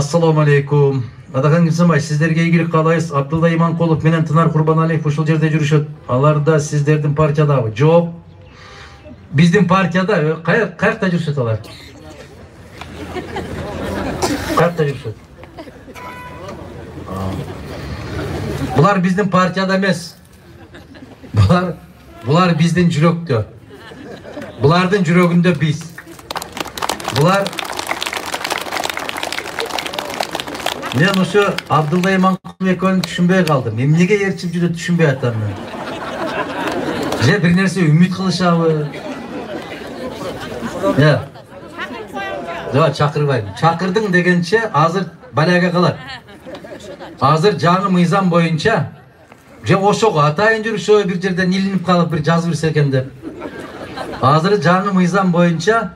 Assalamu alaikum. Adakan Gülsembay, sizlerge ilgili kalayız. Abdullah İmankolov menen Tınar Kurbanaliyev uşul jerde жүрүшөt. Алар да сиздердин партиядабы? Жооп. Биздин партияда каякта жүрүшөт алар? Каякта жүрүшөт? Булар биздин партияда эмес. Булар биздин жүрөктө. Булардын жүрөгүндө биз. Булар мен ошо Абдулла Иманкулов экөөнү түшүнбөй калдым. Эмнеге ээрчип жүрөт түшүнбөй атам. Же бир нерсе үмүт кылышабы? Жок, чакырбайм. Чакырдың дегенче азыр балага калат. Азыр жаңы мыйзам боюнча же ошого атайын жүрүшө бир жерден илинип калып бир жазып берсе экен деп. Азыр жаңы мыйзам боюнча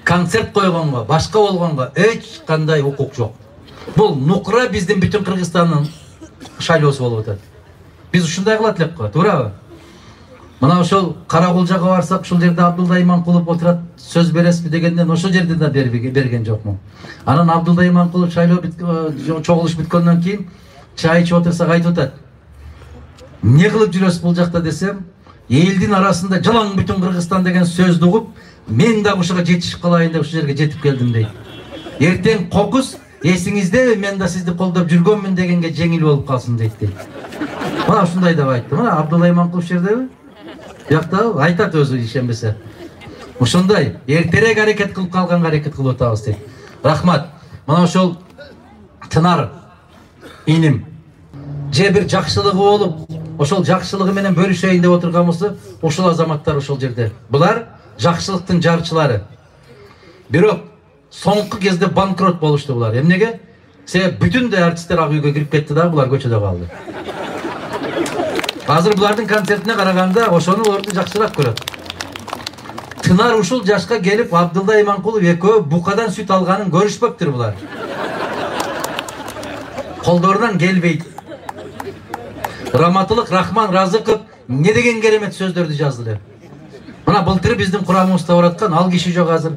концерт койгонго, башка болгонго эч кандай укук жок. Бул нукра биздин бүтүн Кыргызстандын шайлоосу болуп атат. Биз ушундай кылат элек го, туурабы? Мына ошол Каракулжага барсак, ушул жерде Абдулла Иманкулов отурат, сөз бересизби дегенден ошол жерде да берген жокмун. Анан Абдулла Иманкулов шайлоо чогулуш бүткөндөн кийин чай ичип отурсак айтып атат. Эмне кылып жүрөсүз бул жакта десем, элдин арасында жалаң бүтүн Кыргызстан деген сөздү угуп, мен да ушуга жетишип калайын деп ушул жерге жетип келдим дейт. Эртең кокус эсиңизде мен да сизди колдоп жүргөнмүн дегенге жеңил болуп калсын дейт. Мына ушундай деп айтты. Мына Абдулла Иманкулов жердеби? Бияктабы? Айтат өзү ишенбесе. Ушундай эртерээк аракет кылып калганга аракет кылып атабыз дейт. Рахмат. Мына ошол Тынар иним же бир жакшылыгы болуп, ошол жакшылыгы менен бөлүшөйүн деп отурган болсо, ошол азаматтар ошол жерде. Булар жакшылыктын жарчылары. Бирок соңку кезде банкрот болушту булар. Эмнеге? Себеп бүтүн да артисттер ак үйгө кирип кетти да, булар көчөдө калды. Азыр булардын концертине караганда ошону олорду жакшыраак көрөт. Тынар ушул жашка келип Абдулла Иманкулов экөө букадан сүт алганын көрүшпөптүр булар. Колдорунан келбейт. Раматылык Рахман Разыков не деген керемет сөздөрдү жазды. Мына былтыр биздин курамыбызда бараткан ал киши жок азыр.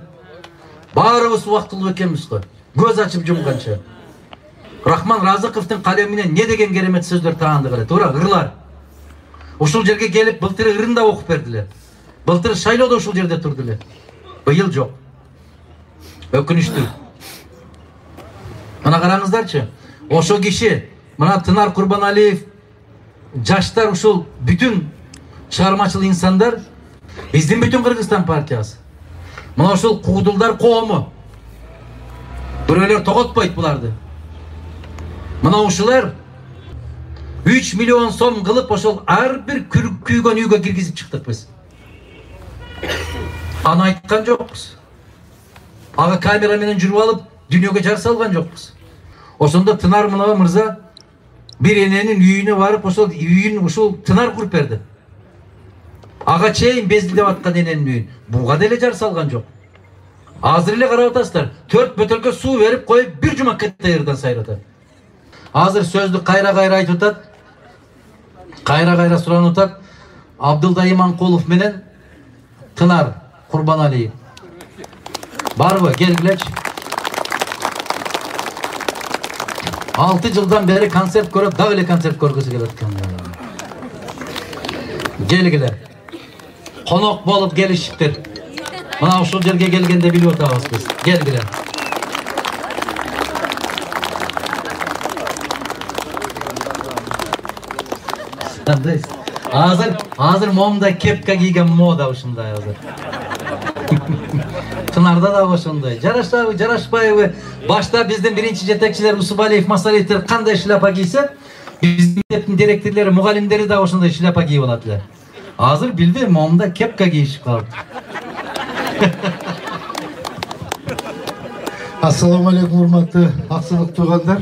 Баарыбыз убактылуу экенбиз го. Көз ачып жумганча. Рахман Разыковдун калеминен не деген керемет сөздөр таанды калат. Туура, ырлар. Ушул жерге келип былтыр ырын да окуп бердилер. Былтыр шайлоодо ушул жерде турду эле. Быйыл жок. Өкүнүчтүү. Мына караңыздарчы. Ошо киши, мына Тынар Курбаналиев, жаштар ушул бүтүн чыгармачыл инсандар, биздин бүтүн Кыргызстан партиясы. Мына ушул куудулдар коому. Бирөөлөр тоготпойт буларды. Мына ушулар 3 миллион сом кылып ошол ар бир күйгөн үйгө киргизип чыктык биз. Аны айткан жокпуз. Ага камера менен жүрүп алып дүйнөгө жар салган жокпуз. Ошондо Тынар мырза бир эненин үйүнө барып ошол үйүн ушул Тынар куруп берди. Ага чейин безилдеп аткан эненин үйүн буга деле жар салган жок. Азыр эле карап атасыздар, 4 бөтөлкө суу берип коюп бир жума кеттерден сайратат. Азыр сөздү кайра айтып атат. Кайра суранып атат. Абдулла Иманкулов менен Тынар Курбаналиев. Барбы, келгилечи. 6 жылдан бери концерт көрүп, дагы эле концерт көргүсү келип аткан. Келгиле. Конок болуп келишиптир. Мына ушул жерге келгенде билип атабыз биз. Келгиле. Азыр момда кепка кийген мода ушундай азыр. Тынарда да ошондой. Жарашабы, жарашпайбы? Башта биздин биринчи жетекчилер Усубалиев, Масалиевтер кандай шляпа кийсе, биздин директорлору, мугалимдери да ошондой шляпа кийип алат эле. Азыр билди, момда кепка кийишип калып. Ассаламу алейкум, урматтуу аксылык туугандар.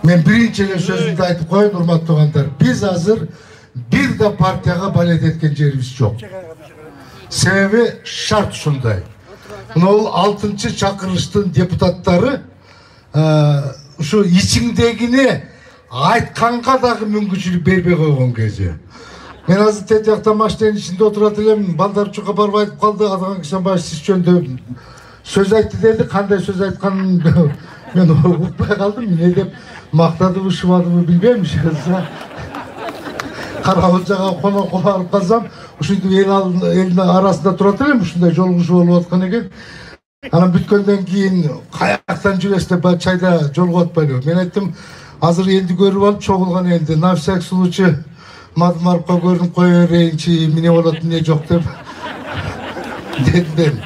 Мен биринчи эле сөзүмдү айтып коеюн, урматтуу туугандар. Биз азыр бир да партияга балет эткен жерибиз жок. Себеби шарт ушундай. Бул 6-чакырыштын депутаттары ушу ичиңдегини айтканга дагы мүмкүнчүлүк бербей койгон кези. Мен азыр тет жакта машинанын ичинде отурат элем, балдар чука барып айтып калды, Атаган Кесенбаев сиз жөнүндө söz айтты dedi, қандай сөз айтқанын мен ұқпай қалдым. Не деп мақтадымы, шұбадымы білмеймін. Қарауылжаға қонақ алып қалсам, ушинтип елдің арасында тұратын едім, ушундай жолугушуу болуп аткан экен. Анан бүткөндөн кийин каяктан жүрөсүз деп чайда жолугуп атпайлыбы. Мен айттым, азыр элди көрүп алып чогулган элди, на всякий случай мадмаркка көрүнүп кое берейинчи, эмне болот эмне жок деп дедим мен.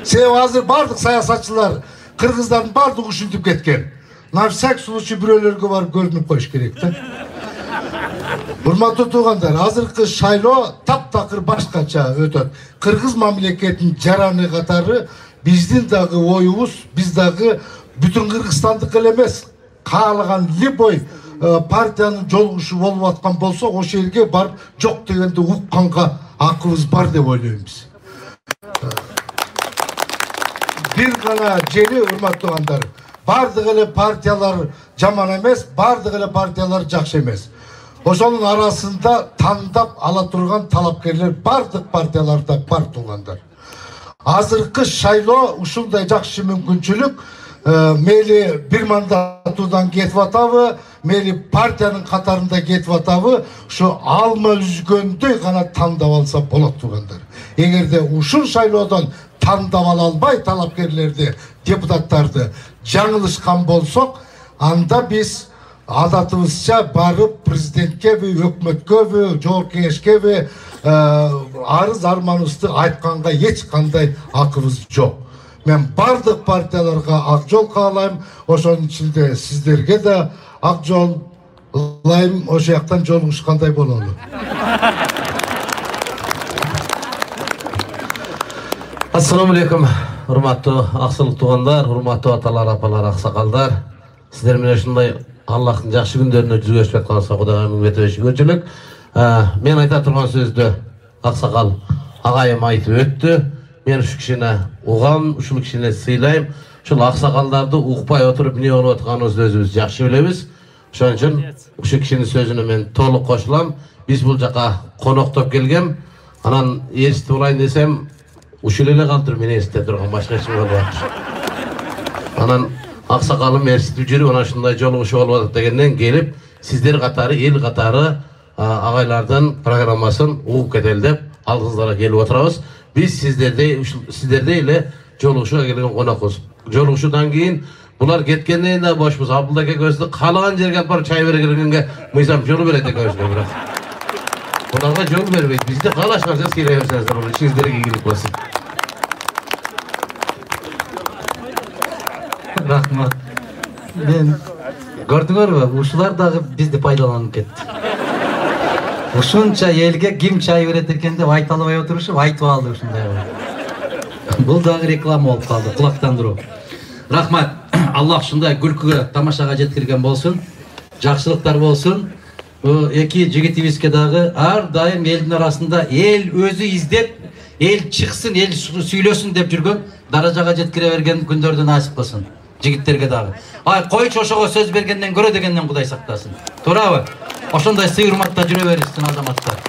Себеби азыр бардык саясатчылар, кыргыздардын бардыгы ушинтип кеткен. На всякий случай бирөөлөргө барып көрүнүп коюш керек да. Урматтуу туугандар, азыркы шайлоо таптакыр башкача өтөт. Кыргыз мамлекетинин жараны катары биздин дагы оюбуз, биз дагы бүтүн Кыргызстандык эле эмес, каалаган любой партиянын жолугушу болуп аткан болсо, ошол жерге барып жок дегенди укканга акыбыз бар деп ойлойбуз. Бир гана жери, урматтуу туугандар, бардык эле партиялар жаман эмес, бардык эле партиялар жакшы эмес. Ошонун арасында тандап ала турган талапкерлер бардык партияларда бар туугандар. Азыркы шайлоо ушундай жакшы мүмкүнчүлүк, мейли бир мандатуудан кетип атабы, мейли партиянын катарында кетип атабы, ушу алма үзгөндөй гана тандап алса болот туугандар. Эгерде ушул шайлоодон тандап ала албай талапкерлерди, депутаттарды жаңылышкан болсок, анда биз адатыбызча барып президенткеби, өкмөткөбү, жогорку кеңешкеби арыз арманыбызды айтканга эч кандай акыбыз жок. Мен бардык партияларга ак жол каалайм, ошонун ичинде сиздерге да ак жол ылайым, ошол жактан жолугушкандай бололу. Ассаламу алейкум, урматтуу аксылык туугандар, урматтуу аталар, апалар, аксакалдар. Сиздер менен ушундай Аллахтын жакшы күндөрүнө жүзгөчүп атканыбызга Кудайга миң бете шүгүрчүлүк. Мен айта турган сөздү аксакал агайым айтып өттү. Мен ушул кишини угам, ушул кишини сыйлайм. Ушул аксакалдарды укпай отуруп эмне болуп атканыбызды өзүбүз жакшы билебиз. Ошон үчүн ушул кишинин сөзүнө мен толук кошулам. Биз бул жака коноктоп келгем. Анан ээрчитип улайын десем, ушул эле калтыр мен ээрчите турган, башка эч ким болбойт. Анан аксакалым ээрчитип жүрүп, анан ушундай жолугушуу болуп атат дегенден келип, сиздер катары, эл катары агайлардын программасын угуп кетели деп алгыздарга келип отурабыз. Биз сиздердей эле жолугушууга келген конокпуз. Жолугушуудан кийин булар кеткенден да бошпуз. Абдулла экөөбүздү каалаган жерге алып барып чай бергенге мыйзам жол берет экөөбүзгө, бирок буларга жол бербейт. Бизди каалашканча келе берсеңиздер, бул ишиңиздерге ийгилик болсун. Рахмат. Мен көрдүңөрбү, ушулар дагы бизди пайдаланып кетти. Ушунча элге ким чай берет экен деп айта албай отурушуп, айтып алды ушундай. Бул дагы реклама болуп калды, кулактандыруу. Рахмат. Аллах ушундай күлкүгө, тамашага жеткирген болсун. Жакшылыктар болсун. Эки жигитибизге дагы ар дайым элдин арасында эл өзү издеп, эл чыксын, эл сүйлөсүн деп жүргөн даражага жеткире берген күндөрдү насип кылсын. Жигиттерге дагы. Койчу ошого сөз бергенден көрө дегенден Кудай сактасын. Туурабы? Ошондой сый урматта жүрө берсин азаматтар.